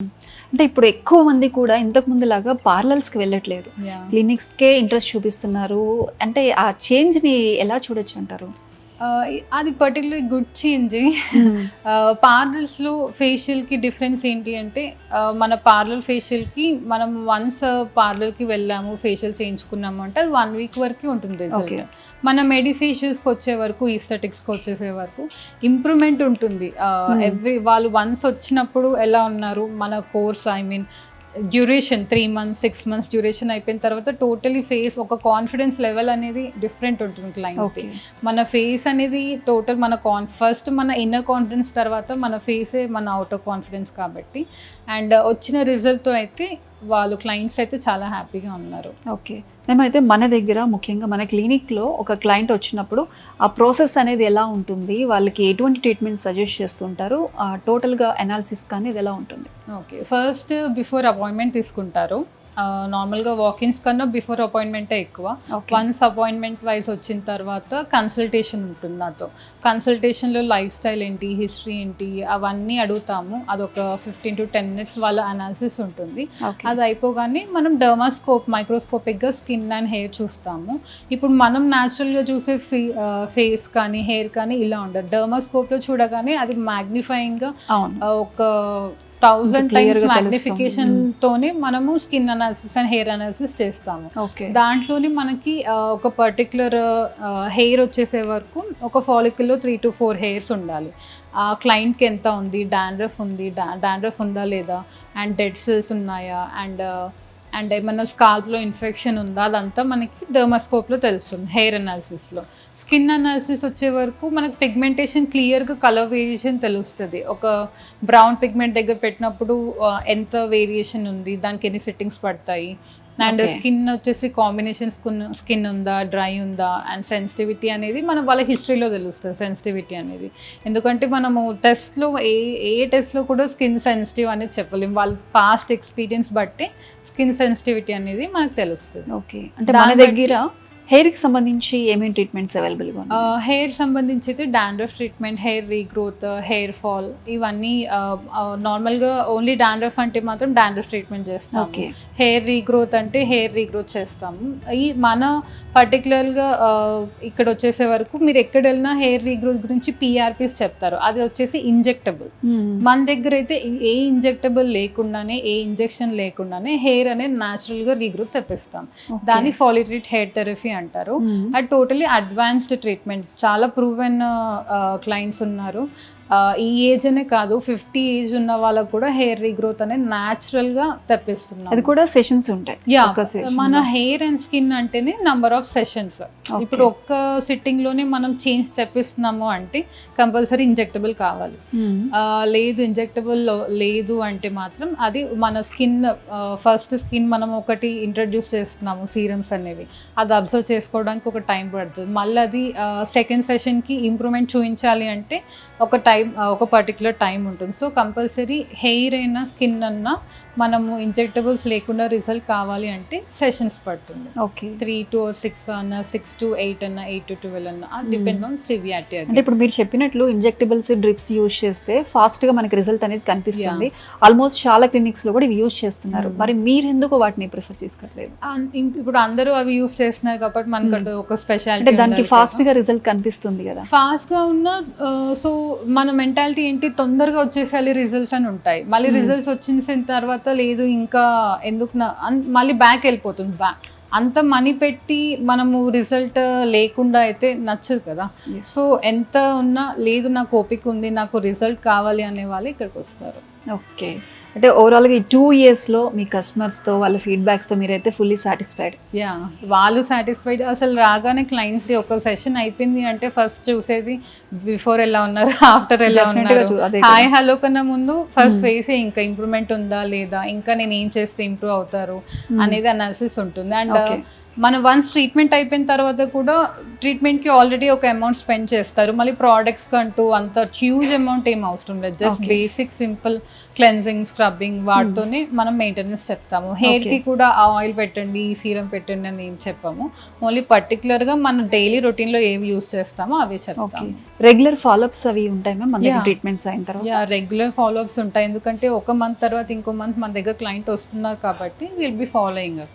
అంటే ఇప్పుడు ఎక్కువ మంది కూడా ఇంతకు ముందులాగా పార్లర్స్కి వెళ్ళట్లేదు, Yeah. క్లినిక్స్కే ఇంట్రెస్ట్ చూపిస్తున్నారు. అంటే ఆ చేంజ్ని ఎలా చూడొచ్చు అంటారు? అది పర్టికులర్ గుడ్ చేంజ్. పార్లర్స్లో ఫేషియల్కి డిఫరెన్స్ ఏంటి అంటే మన పార్లర్ ఫేషియల్కి మనం వన్స్ పార్లర్కి వెళ్ళాము ఫేషియల్ చేయించుకున్నాము అంటే అది 1 వీక్ వరకు ఉంటుంది రిజల్ట్. Okay. మన మెడిఫేషియల్స్కి వచ్చే వరకు ఈస్థెటిక్స్కి వచ్చేసే వరకు ఇంప్రూవ్మెంట్ ఉంటుంది. వాళ్ళు వన్స్ వచ్చినప్పుడు ఎలా ఉన్నారు మన course duration 3 months 6 months duration అయిపోయిన తర్వాత టోటలీ ఫేస్ ఒక కాన్ఫిడెన్స్ లెవెల్ అనేది డిఫరెంట్ ఉంటుంది క్లయింట్కి. మన ఫేస్ అనేది టోటల్ మన ఫస్ట్ మన ఇన్నర్ కాన్ఫిడెన్స్ తర్వాత మన ఫేసే మన అవుటర్ కాన్ఫిడెన్స్ కాబట్టి అండ్ వచ్చిన రిజల్ట్తో అయితే వాళ్ళు క్లయింట్స్ అయితే చాలా హ్యాపీగా ఉన్నారు. ఓకే, మేమైతే మన దగ్గర ముఖ్యంగా మన క్లినిక్లో ఒక క్లయింట్ వచ్చినప్పుడు ఆ ప్రాసెస్ అనేది ఎలా ఉంటుంది, వాళ్ళకి ఎటువంటి ట్రీట్మెంట్ సజెస్ట్ చేస్తుంటారు, టోటల్గా అనాలిసిస్ కానీ ఇది ఎలా ఉంటుంది? ఓకే, ఫస్ట్ బిఫోర్ అపాయింట్మెంట్ తీసుకుంటారు. నార్మల్గా వాకిన్స్ కన్నా బిఫోర్ అపాయింట్మెంటే ఎక్కువ. వన్స్ అపాయింట్మెంట్ వైజ్ వచ్చిన తర్వాత కన్సల్టేషన్ ఉంటుంది నాతో. కన్సల్టేషన్లో లైఫ్ స్టైల్ ఏంటి, హిస్టరీ ఏంటి అవన్నీ అడుగుతాము. అదొక 15 to 10 minutes వాళ్ళ అనాలిసిస్ ఉంటుంది. అది అయిపోగానే మనం డర్మాస్కోప్ మైక్రోస్కోపిక్గా స్కిన్ అండ్ హెయిర్ చూస్తాము. ఇప్పుడు మనం న్యాచురల్గా చూసే ఫేస్ కానీ హెయిర్ కానీ ఇలా ఉండదు. డర్మాస్కోప్లో చూడగానే అది మ్యాగ్నిఫైయింగ్గా ఒక 1000 times మ్యాగ్నిఫికేషన్ తోనే మనము skin analysis and hair analysis చేస్తాము. దాంట్లోనే మనకి ఒక పర్టికులర్ హెయిర్ వచ్చేసే వరకు ఒక ఫాలికల్లో 3 to 4 hairs ఉండాలి. ఆ క్లయింట్కి ఎంత ఉంది, డాండ్రఫ్ ఉందా లేదా, అండ్ డెడ్ సెల్స్ ఉన్నాయా, అండ్ ఏమన్నా స్కాల్ప్లో ఇన్ఫెక్షన్ ఉందా, అదంతా మనకి డర్మాస్కోప్లో తెలుస్తుంది. హెయిర్ అనాలిసిస్లో స్కిన్ అనాలిసిస్ వచ్చే వరకు మనకు పిగ్మెంటేషన్ క్లియర్గా కలర్ వేరియేషన్ తెలుస్తుంది. ఒక బ్రౌన్ పిగ్మెంట్ దగ్గర పెట్టినప్పుడు ఎంత వేరియేషన్ ఉంది, దానికి ఎన్ని సెట్టింగ్స్ పడతాయి, అండ్ స్కిన్ వచ్చేసి కాంబినేషన్ స్కిన్ ఉందా, డ్రై ఉందా, అండ్ సెన్సిటివిటీ అనేది వాళ్ళ హిస్టరీలో తెలుస్తుంది. సెన్సిటివిటీ అనేది ఎందుకంటే మనము టెస్ట్లో ఏ టెస్ట్లో కూడా స్కిన్ సెన్సిటివ్ అనేది చెప్పలేము. వాళ్ళ పాస్ట్ ఎక్స్పీరియన్స్ బట్టి స్కిన్ సెన్సిటివిటీ అనేది మనకు తెలుస్తుంది. ఓకే, అంటే మన దగ్గర హెయిర్కి సంబంధించి ఏమేమి ట్రీట్మెంట్స్ అవైలబుల్గా ఉన్నాయి? హెయిర్ సంబంధించి అయితే dandruff treatment, hair regrowth, hair fall, ఇవన్నీ నార్మల్గా ఓన్లీ డాండ్రఫ్ అంటే మాత్రం డాండ్రఫ్ ట్రీట్మెంట్ చేస్తాము. హెయిర్ రీగ్రోత్ అంటే హెయిర్ రీగ్రోత్ చేస్తాము. ఈ మన పర్టికులర్గా ఇక్కడ వచ్చేసే వరకు మీరు ఎక్కడ వెళ్ళినా హెయిర్ రీగ్రోత్ గురించి PRPs చెప్తారు. అది వచ్చేసి ఇంజెక్టబుల్. మన దగ్గర అయితే ఏ ఇంజెక్టబుల్ లేకుండానే, ఏ ఇంజెక్షన్ లేకుండానే హెయిర్ అనేది న్యాచురల్గా రీగ్రోత్ తెప్పిస్తాం. దాన్ని ఫాలిట్రీట్ హెయిర్ థెరపీ అంటారు. అది టోటలీ అడ్వాన్స్డ్ ట్రీట్మెంట్. చాలా ప్రూవెన్ క్లయింట్స్ ఉన్నారు. ఈ ఏజ్ అనే కాదు, 50 ఏజ్ ఉన్న వాళ్ళకు కూడా హెయిర్ రీగ్రోత్ అనేది న్యాచురల్ గా తెప్పిస్తున్నాం. అది కూడా సెషన్స్ ఉంటాయి. మన హెయిర్ అండ్ స్కిన్ అంటేనే నంబర్ ఆఫ్ సెషన్స్. ఇప్పుడు ఒక్క సిట్టింగ్ లోనే మనం చేంజ్ తెప్పిస్తున్నాము అంటే కంపల్సరీ ఇంజెక్టబుల్ కావాలి. లేదు ఇంజెక్టబుల్ లేదు అంటే మాత్రం అది మన స్కిన్ ఫస్ట్ స్కిన్ మనం ఒకటి ఇంట్రడ్యూస్ చేస్తున్నాము సీరమ్స్ అనేవి, అది అబ్జర్వ్ చేసుకోవడానికి ఒక టైం పడుతుంది. మళ్ళీ అది సెకండ్ సెషన్కి ఇంప్రూవ్మెంట్ చూపించాలి అంటే ఒక పర్టికులర్ టైం ఉంటుంది. సో కంపల్సరీ హెయిర్ అయినా స్కిన్ అన్నా మనము ఇంజెక్టబుల్స్ లేకుండా రిజల్ట్ కావాలి అంటే సెషన్స్ పడుతుంది. 3 to 6 అన్నా, 6 to 8 అన్నా, 8 to 12 అన్నా, డిపెండ్ ఆన్ సివియారిటీ. అంటే ఇప్పుడు మీరు చెప్పినట్లు ఇంజెక్టబుల్స్, డ్రిప్స్ యూజ్ చేస్తే ఫాస్ట్గా మనకి రిజల్ట్ అనేది కనిపిస్తుంది. ఆల్మోస్ట్ చాలా క్లినిక్స్లో కూడా ఇవి యూజ్ చేస్తున్నారు. మరి మీరు ఎందుకు వాటిని ప్రిఫర్ చేసుకోవట్లేదు? ఇప్పుడు అందరూ అవి యూజ్ చేస్తున్నారు కాబట్టి మనకు ఒక స్పెషాలిటీ, దానికి ఫాస్ట్గా రిజల్ట్ కనిపిస్తుంది కదా. ఫాస్ట్గా ఉన్న సో మన మెంటాలిటీ ఏంటి, తొందరగా వచ్చేసాలి రిజల్ట్స్ అని ఉంటాయి. మళ్ళీ రిజల్ట్స్ వచ్చిన తర్వాత లేదు ఇంకా ఎందుకు మళ్ళీ బ్యాక్ వెళ్ళిపోతుంది. అంత మనీ పెట్టి మనము రిజల్ట్ లేకుండా అయితే నచ్చదు కదా. సో ఎంత ఉన్నా లేదు నాకు ఓపిక ఉంది, నాకు రిజల్ట్ కావాలి అనే వాళ్ళు ఇక్కడికి వస్తారు. ఓకే, అంటే ఓవరాల్గా ఈ 2 yearsలో మీ కస్టమర్స్తో వాళ్ళ ఫీడ్బ్యాక్స్తో మీరైతే ఫుల్లీ సాటిస్ఫైడ్? వాళ్ళు సాటిస్ఫైడ్. అసలు రాగానే క్లయింట్స్ది ఒక సెషన్ అయిపోయింది అంటే ఫస్ట్ చూసేది బిఫోర్ ఎలా ఉన్నారు, ఆఫ్టర్ ఎలా ఉన్నారు, హాయ్ హలో కన్నా ముందు ఫస్ట్ ఫేస్ ఇంకా ఇంప్రూవ్మెంట్ ఉందా లేదా, ఇంకా నేను ఏం చేస్తే ఇంప్రూవ్ అవుతారు అనేది అనాలిసిస్ ఉంటుంది. అండ్ మన వన్స్ ట్రీట్మెంట్ అయిపోయిన తర్వాత కూడా ట్రీట్మెంట్కి ఆల్రెడీ ఒక అమౌంట్ స్పెండ్ చేస్తారు, మళ్ళీ ప్రోడక్ట్స్ కంటూ అంత హ్యూజ్ అమౌంట్ ఏం అవసరం లేదు, just basic simple cleansing scrubbing వాటితోనే మనం మెయింటెనెన్స్ చెప్తాము. హెయిర్కి కూడా ఆ ఆయిల్ పెట్టండి, ఈ సీరం పెట్టండి అని ఏం చెప్పాము, ఓన్లీ పర్టికులర్గా మన డైలీ రొటీన్లో ఏవి యూస్ చేస్తామో అవే చెప్తాము. రెగ్యులర్ ఫాలోఅప్స్ అవి ఉంటాయి మ్యామ్ మన దగ్గర ట్రీట్మెంట్స్ అయిన తర్వాత? రెగ్యులర్ ఫాలోఅప్స్ ఉంటాయి, ఎందుకంటే ఒక మంత్ తర్వాత ఇంకో మంత్ మన దగ్గర క్లయింట్ వస్తున్నారు కాబట్టి విల్ బి ఫాలోయింగ్ అప్.